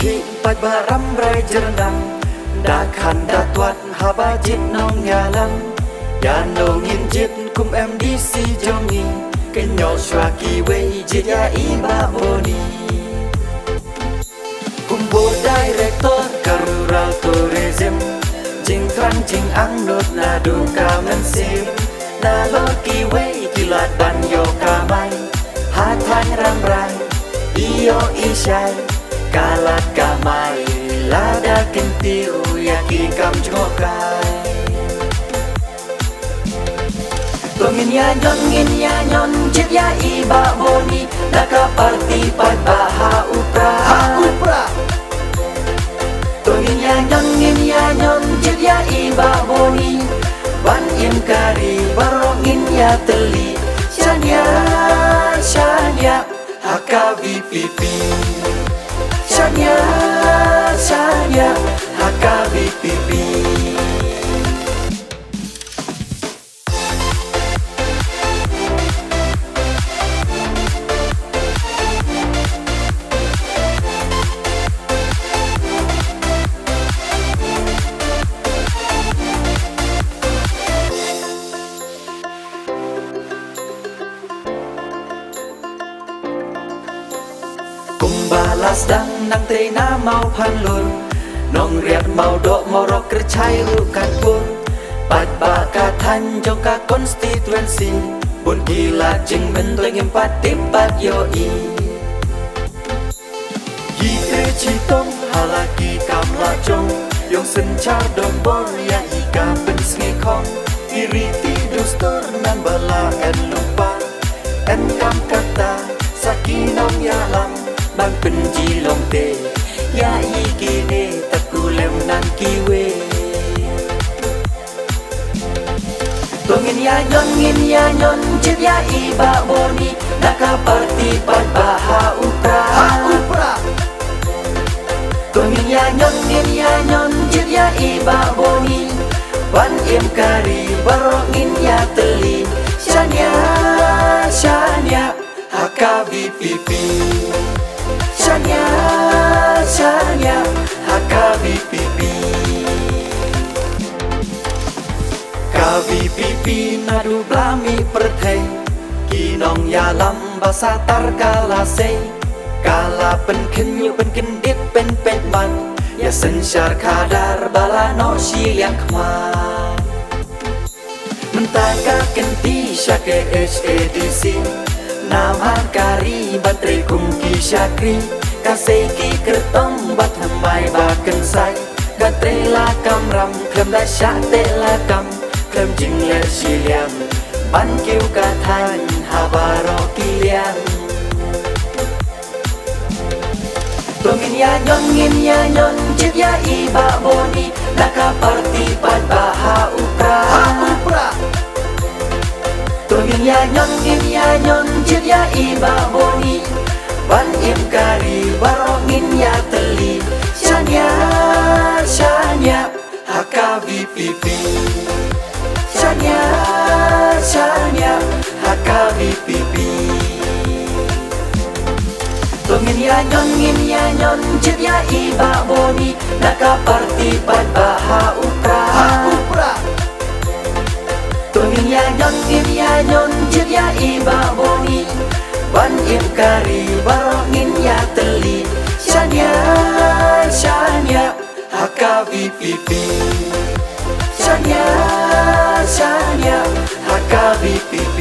khi bạch bà rắm rai jernang đã khăn đã tuat haba jit nong nhà lắm ya no ngin jit kum em đi si jongi cái nhỏ xoa kỳ vây jit ya iba boni kum bo director karural tourism jing kran jing ang not na du ka men sim na lo kỳ vây kilat ban yo ka mai ha thang ram rai iyo ishai kalat kamai lada kentiu yaki kam jokai tongin ya nyon jit ya iba boni naka party pat baha upra tongin ya nyon jit ya iba boni wan im kari barongin ya teli shanya haka VPP Shanya haka VPP balas dang nang te na mau phan lur nong riat mau do mau rok kerchai rukat pur pat ba ka than trong ka constituency bun gila jing men toy ngem pat tim pat yo i yi tre chi tong halaki kam la chong yong sin cha dom bor ya i ka pen snge khong iriti dustur nan bala en lupa en kam kata sakinong ya lam bang penji long te ya ikine takulem nan kiwe tongin ya nyon jit ya iba boni naka party pat baha upra tongin ya nyon jit ya iba boni wan im kari barongin ya teli shanya haka VPP Shanya haka VPP KVPP nadu blami perthei kinong ya lam basa tar kala se kala pen khin yu pen kin dit pen pet man ya sensyar kadar bala no siliang khma mentaka kenti syake HADC Nama kari batri kumki syakri Kaseki kertong bat hamai baken sai Katre la kam ram klem la syak te la kam Klem jing le siliang Ban kiu katan habaro kiliang Tongin ya nyon jit ya iba boni Naka party pat baha upra tongin ya nyon jit ya iba boni wan im kari barongin ya teli shanya haka VPP shanya haka VPP tongin ya nyon jit ya iba boni naka party pat baha upra tongin ya nyon jit ya iba boni wan im kari barongin ya teli shanya haka VPP shanya haka VPP